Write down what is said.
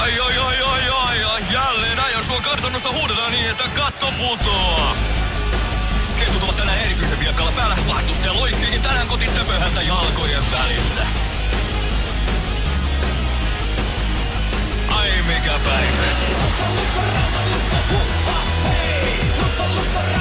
Ai. Jälleen ajan sua kartanosta huudetaan niin, että katto putoaa. Ketut ovat tänään erityisen viekkaalla päällä. Vastustaja loikkiikin tänään kotiin töpöhältä jalkojen välistä. Ai mikä päivä. Lukko, rauta, lukko, huppa, hei! Lukko,